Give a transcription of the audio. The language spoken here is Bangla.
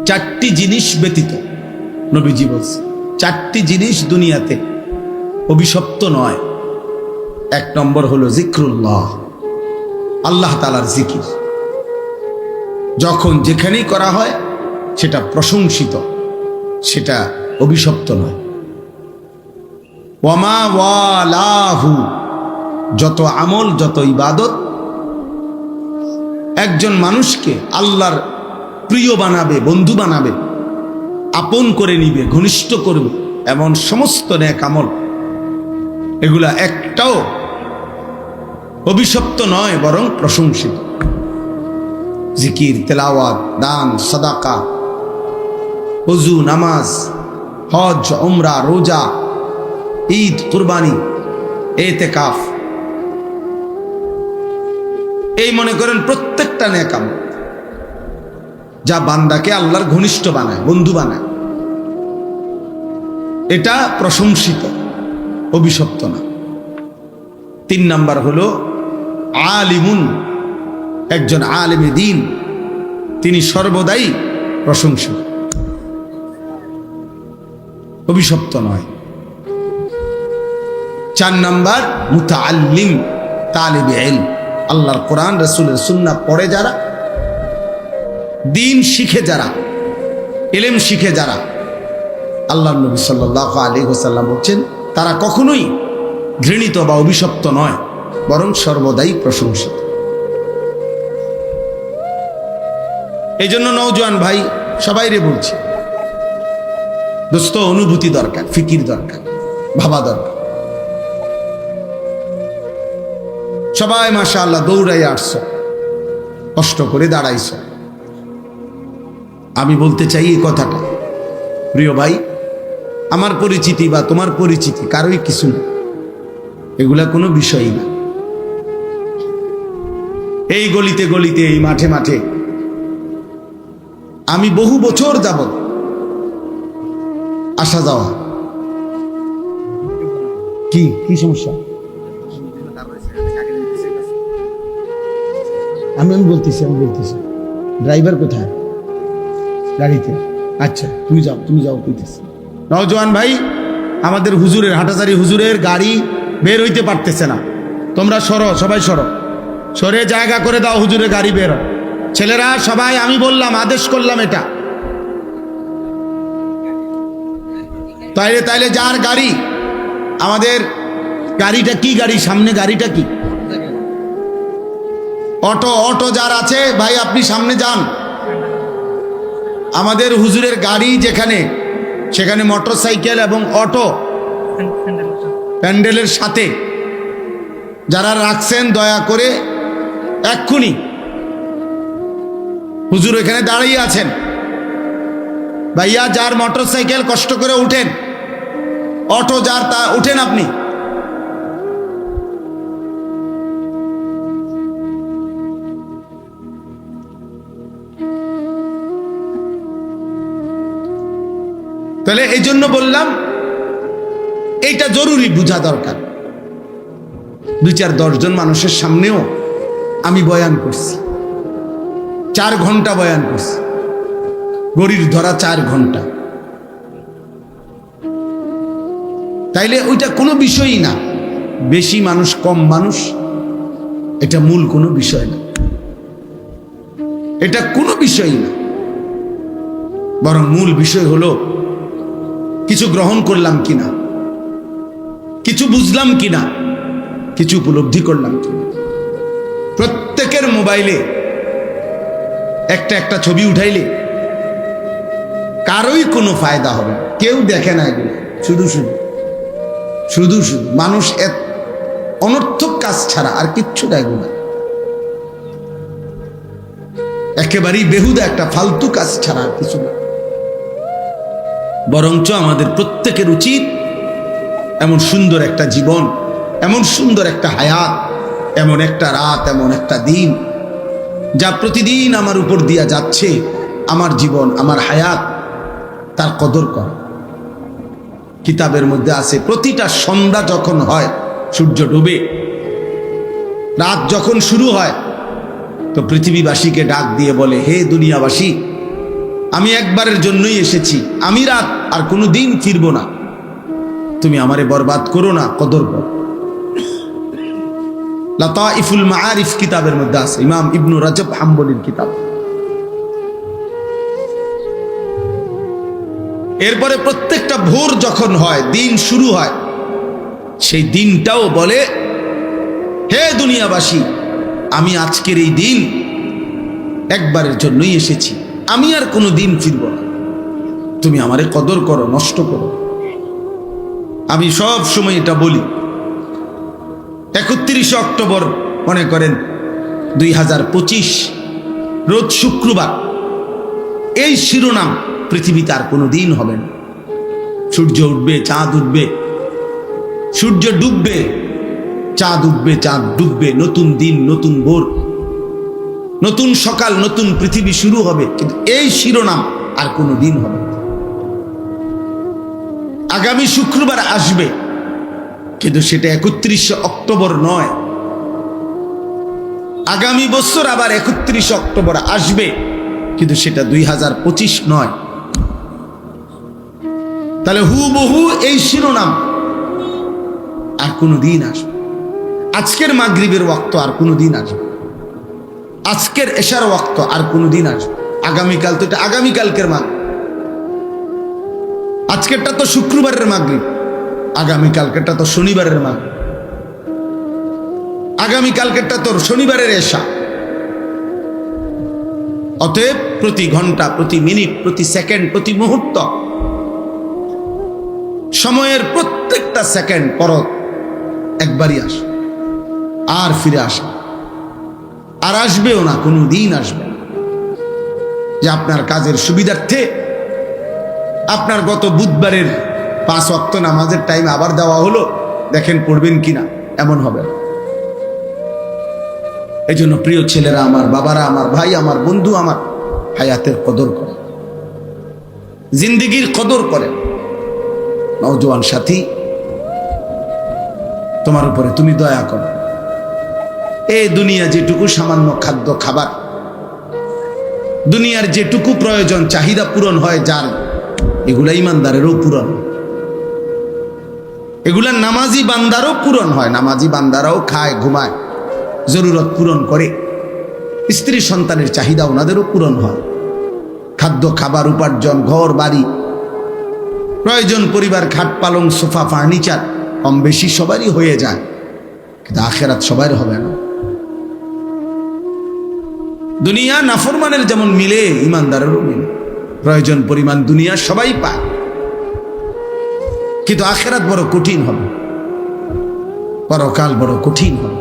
চারটি জিনিস ব্যতীত নবীজি বলছে, চারটি জিনিস দুনিয়াতে অভিশপ্ত নয়। এক নম্বর হলো জিক্রুল্লাহ, আল্লাহ তাআলার জিকির। যখন যেখানেই করা হয় সেটা প্রশংসিত, সেটা অভিশপ্ত নয়। ওয়ামা ওয়ালাহু, যত আমল যত ইবাদত একজন মানুষকে আল্লাহর প্রিয় বানাবে, বন্ধু বানাবে, আপন করে নিবে, ঘনিষ্ঠ করবে, এমন সমস্ত নেক আমল এগুলা একটাও অভিশপ্ত নয়, বরং প্রশংসিত। জিকির, তেলাওয়াত, দান, সাদাকা, ওযু, নামাজ, হজ, উমরা, রোজা, ঈদ, কুরবানি, ইতিকাফ, এই মনে করেন প্রত্যেকটা নেক আমল যা বান্দাকে আল্লাহর ঘনিষ্ঠ বানায়, বন্ধু বানায়, এটা প্রশংসিত, অভিশপ্ত না। 3 নাম্বার হলো আলিমুন, একজন আলেমে দ্বীন, তিনি সর্বদাই প্রশংসিত, অভিশপ্ত নয়। 4 নাম্বার মুতাআল্লিম, তালিবে ইলম, আল্লাহর কোরআন রাসূলের সুন্নাহ পড়ে যারা, দ্বীন শিখে যারা, ইলম শিখে যারা, আল্লাহর নবী সাল্লাল্লাহু আলাইহি ওয়াসাল্লাম বলেন তারা কখনোই ঘৃণিত বা অভিশপ্ত নয়, বরং সর্বদাই প্রশংসিত। এই জন্য নওজোয়ান ভাই সবাইরে বলছি, দোস্ত, অনুভূতি দরকার, ফিকির দরকার, ভাবা দরকার। সবাই মাশাআল্লাহ দৌড়াই আসছ, কষ্ট করে দাঁড়াইছ। আমি বলতে চাই এই কথাটা, প্রিয় ভাই, আমার পরিচিতি বা তোমার পরিচিতি কারোই কিছু না, এগুলা কোনো বিষয়ই না। এই গলিতে গলিতে, এই মাঠে মাঠে আমি বহু বছর যাবত আসা যাওয়া। কি কি সমস্যা? আমি বলতেছি ড্রাইভার কোথায়? গাড়িতে। আচ্ছা, তুমি যাও কইতেছি। নওজোয়ান ভাই, আমাদের হুজুরের, হাটাজারি হুজুরের গাড়ি বের হইতে পারতেছে না, তোমরা সরো, সবাই সরে জায়গা করে দাও, হুজুরের গাড়ি বের হয়। ছেলেরা সবাই, আমি বললাম, আদেশ করলাম এটা। তাইলে যার গাড়ি, আমাদের গাড়িটা কি গাড়ি, সামনে গাড়িটা কি? অটো যার আছে ভাই, আপনি সামনে যান। আমাদের হুজুরের গাড়ি যেখানে, সেখানে মোটরসাইকেল এবং অটো প্যান্ডেলের সাথে যারা রাখছেন, দয়া করে এক্ষুনি, হুজুর এখানে দাঁড়িয়ে আছেন, ভাইয়া যার মোটরসাইকেল কষ্ট করে উঠেন, অটো যার তা উঠেন আপনি। তাহলে এই জন্য বললাম, এইটা জরুরি বোঝা দরকার। 2-4-10 জন মানুষের সামনেও আমি বয়ান করছি, 4 ঘন্টা বয়ান করছি, গড়ির ধরা 4 ঘন্টা। তাইলে ওইটা কোনো বিষয়ই না, বেশি মানুষ কম মানুষ, এটা মূল কোনো বিষয় না, এটা কোনো বিষয়ই না। বরং মূল বিষয় হলো কিছু গ্রহণ করলাম কিনা, কিছু বুঝলাম কিনা, কিছু উপলব্ধি করলাম কিনা। প্রত্যেকের মোবাইলে একটা ছবি উঠাইলে কারোই কোনো ফায়দা হবে না, কেউ দেখে না এগুলো, শুধু মানুষ অনর্থক কাজ ছাড়া আর কিচ্ছু দেখবে না, একেবারেই বেহুদা একটা ফালতু কাজ ছাড়া আর কিছু না। বরঞ্চ আমাদের প্রত্যেকের উচিত এমন সুন্দর একটা জীবন, এমন সুন্দর একটা হায়াত, এমন একটা রাত, এমন একটা দিন যা প্রতিদিন আমার উপর দিয়া যাচ্ছে, আমার জীবন, আমার হায়াত, তার কদর করা। কিতাবের মধ্যে আছে, প্রতিটা সন্ধ্যা যখন হয়, সূর্য ডুবে, রাত যখন শুরু হয়, তো পৃথিবীবাসীকে ডাক দিয়ে বলে, হে দুনিয়াবাসী, আমি একবারের জন্যই এসেছি, আমি রাত, আর কোনো দিন ফিরব না। তুমি আমারে বরবাদ করো না, কদর কর। লাতাইফুল মাআরিফ কিতাবের মধ্যে আছে, ইমাম ইবনু রাজব হাম্বলির কিতাব। এরপরে প্রত্যেকটা ভোর যখন হয়, দিন শুরু হয়, সেই দিনটাও বলে, হে দুনিয়াবাসী, আমি আজকের এই দিন একবারের জন্যই এসেছি, আমি আর কোনো দিন ফিরব না। তুমি আমারে কদর করো, নষ্ট করো। আমি সব সময় এটা বলি। 31 অক্টোবর মনে করেন 2025, রোজ শুক্রবার, এই শিরোনাম পৃথিবীতে আর কোনো দিন হবে না। সূর্য উঠবে, চাঁদ উঠবে, সূর্য ডুববে, চাঁদ উঠবে, চাঁদ ডুববে, নতুন দিন, নতুন ভোর, নতুন সকাল, নতুন পৃথিবী শুরু হবে। কিন্তু এই শিরোনাম আর কোনো দিন হবে না। আগামী শুক্রবার আসবে, কিন্তু সেটা 31 অক্টোবর নয়। আগামী বছর আবার 31 অক্টোবর আসবে, কিন্তু সেটা 2025 নয়। তাহলে হুবহু এই শিরোনাম আর কোনো দিন আসবে। আজকের মাগরিবের ওয়াক্ত আর কোনো দিন আসবে, আজকের এশার ওয়াক্ত আর কোনো দিন আসবে। আগামীকাল তো এটা আগামীকালকের মাগরিব, আজকেরটা তো শুক্রবারের মাগরিব, আগামীকালকেরটা তো শনিবারের মাগরিব, আগামীকালকেরটা তো শনিবারের এশা। অতএব প্রতি ঘন্টা, প্রতি মিনিট, প্রতি সেকেন্ড, প্রতি মুহূর্ত, সময়ের প্রত্যেকটা সেকেন্ড পরত একবারই আসে, আর ফিরে আসে, আর আসবেও না, কোনো দিন আসবে না। যে আপনার কাজের সুবিধার্থে আপনার গত বুধবারের 5 ওয়াক্ত নামাজের টাইম আবার দেওয়া হলো, দেখেন পড়বেন কিনা, এমন হবে না। এই জন্য প্রিয় ছেলেরা আমার, বাবারা আমার, ভাই আমার, বন্ধু আমার, হায়াতের কদর করে, জিন্দেগির কদর করে। নওজোয়ান সাথী, তোমার উপরে তুমি দয়া করো। এই দুনিয়া যেটুকু সামান্য খাদ্য খাবার, দুনিয়ার যেটুকু প্রয়োজন চাহিদা পূরণ হয় যার, এগুলা ইমানদারেরও পূরণ, এগুলা নামাজি বান্দারও পূরণ হয়। নামাজি বান্দারাও খায়, ঘুমায়, জরুরত পূরণ করে। স্ত্রী সন্তানের চাহিদা ওনাদেরও পূরণ হয়। খাদ্য খাবার, উপার্জন, ঘর বাড়ি, প্রয়োজন, পরিবার, খাট পালং, সোফা, ফার্নিচার কম বেশি সবারই হয়ে যায়, কিন্তু আখেরাত সবার হবে না। দুনিয়া নাফরমানের যেমন মিলে, ইমানদারেরও মিলে। প্রয়োজন পরিমাণ দুনিয়া সবাই পায়, কিন্তু আখেরাত বড় কঠিন হবে, পরকাল বড় কঠিন হবে।